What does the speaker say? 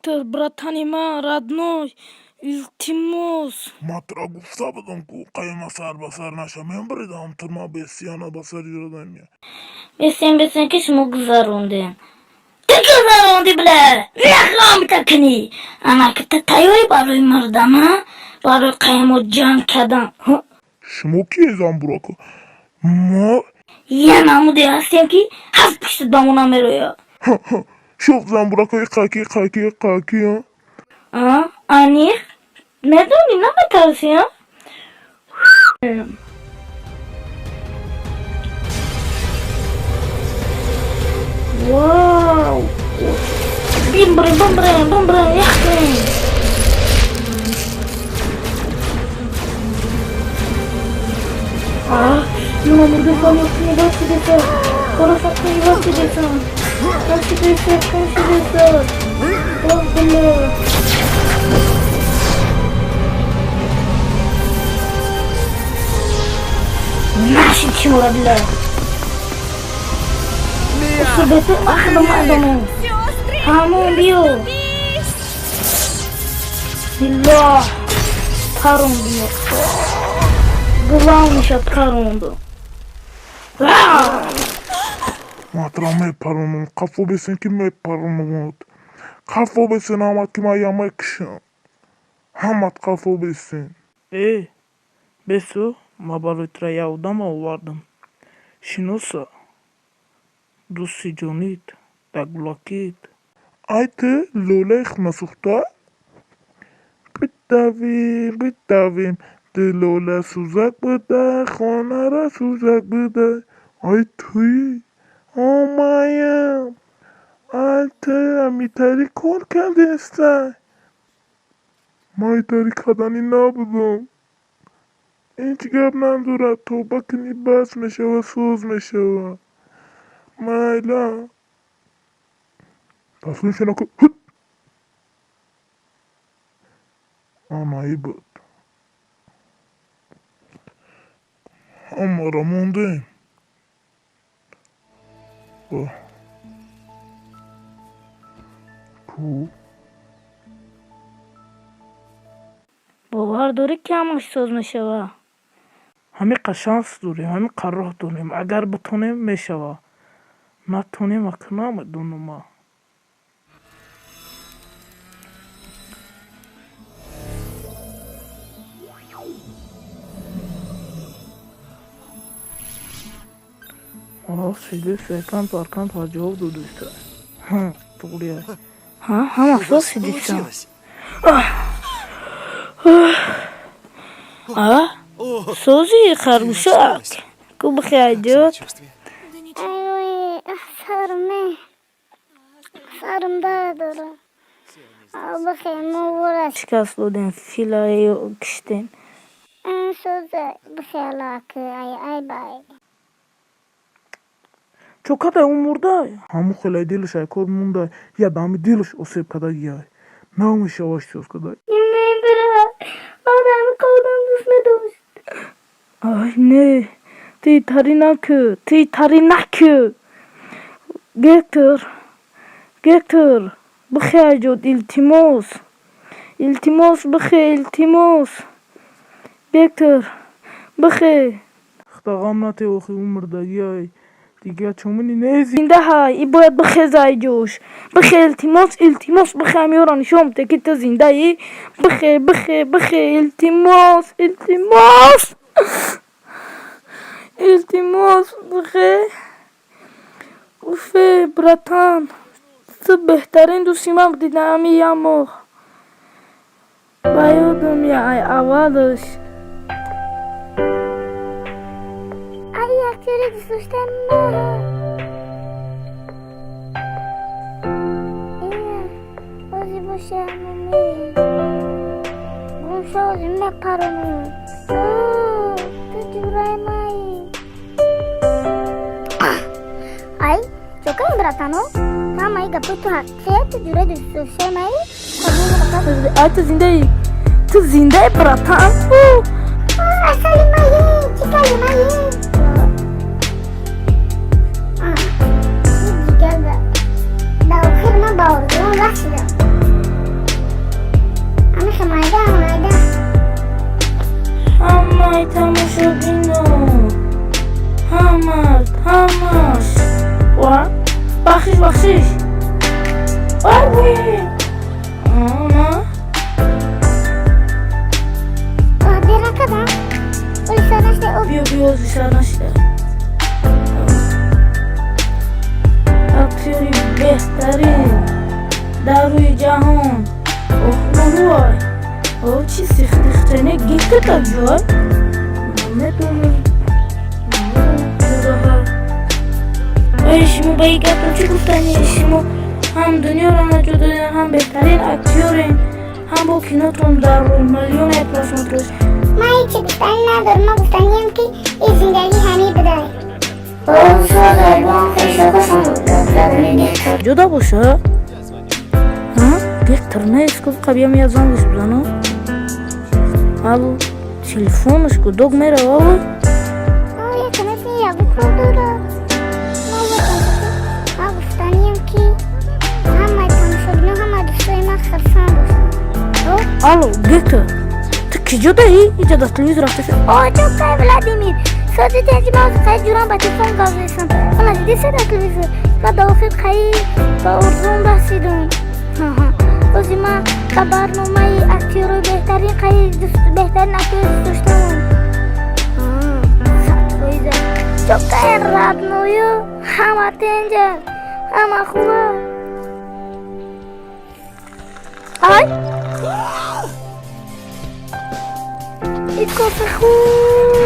Гектор, братани ман, родной, илтимос. Матра гуфта будам ку қайма сар ба сар наша мен биридам турма бесияна ба сар юрадам я. Бесен ки шумо гузарондем. Ту гузаронди бля. Нахам такни. Ана ки та тайёри барои мардан, а? Барои қаймо ҷанг кардан. Шумо киезам бурака? Ма Я намуде ҳастем ки ҳафт пишти бамона мероя. шуф замбуракаи қаки Ани? Медони наметарси, а? Вау! Бимбре, яхтин! Юма мурден камёбтин ибаси деса. Парасаттин ибаси деса. Камши деса. Ох, бля. Наши чура, бля. Усубеты ахдам адаму. Хамон био. Билла. Парон био. Главнишат паронду. матра мепаронум қафо бесен ки мепаронумот қафо бесен амат ки ма ямекшам ҳамат қафо бесен. Бесу, ма барои тура як одама овардам. Шиноса дӯсти ҷонит дагулакит. ай ту лӯлаи хунасӯхта битавим дилола сӯзак буда хонара сӯзак буда ай туи омаям ай ту амитари кор кардестай ман итари кардани набудам ҳеҷ гап надорад тоба кунӣ бас мешава соз мешава майла таслим шинаку анаи буд ҳамаро мондем бовар дорӣ ки ҳамаш соз мешава? ҳамиқа шанс дорем, ҳамиқа роҳ дорем. Агар битонем мешава. Натонем ака намедонам ман. Сиди секанд парканд ва ҷавоб додиста. Туғлия. Ҳама соз сидисан. Сози харгушак. Ку бихаҷот. сарм дард дорад. Бихел муборак. Шикаст додем, филаи киштем. сӯза бихелак ай бай. Чо кадай он мурдай? Ҳамун хелаи дилаш ай кор мундай. Я дами дилаш осеб кадай яй. Намешаваш соз кадай. Одам қодам дӯст медошт. Ай не. Ти тари накӯ. Гектор. Бихаҷот илтимос бихе илтимос. Гектор. Бихе. Хтағам нате охи он мурдаги ай. Дигар чомини нези. Зинда ҳай, и бояд бихезай ҷош. Бихе илтимос бихе ҳамёра нишон те ки ту зиндаи. Бихе илтимос бихе. уфе братан, ту беҳтарин дӯсти ман будӣ дар ҳамин як моҳ. ба ёдам яй аввалаш. Яктири дӯст доштаи ман. озӣ боша ҳамон мерем. гумшо озӣ мепаронам. ту ҷураи маи. ай чокаи братано ҳамаи гапои ту ҳақиқе ту ҷураи дӯст доштаи маи. Ай ту зиндаи братан. асали маи чикали маи. Дар охир ман ба орзуам расидам. بخشش آروی آنا Dera kadar. Polisler işte o. بیا نشده اکتیوری بهترین در روی جهان اوه او چی سیختنه گیته تا جای نمیدونم شما با یک گفتم چی گفتنی شما هم دنیا را نجات دادین هم بهترین اکتیورین هم با کیناتون در روی میلیون اپلاسمات روش من هیچی گفتنی ندارم. من گفتنیم که این زندگی همین بداره. جدا باشه ها بهتر که قبیه میازم بس بزنم الو تلفونش که دوگ میره بابا یکنه یا بکردورا من گفتنیم که همه تنشدنو همه دوستای من خرسان باشن. الو گیتر تو کی جدایی؟ اینجا دست تلویز رفته شد Çok Vladimir. Sadece bazı kayıcıran batırsan gazlıyorsun. Ama ciddi sen akıllısın. Ben de okuyup kayı ve uzun bahsediyorum. O zaman kabarnamayı aktörü behterin aktörü suçlamam. O yüzden çok kayın radnoyu hem atınca hem akıma. Ay. It's cool.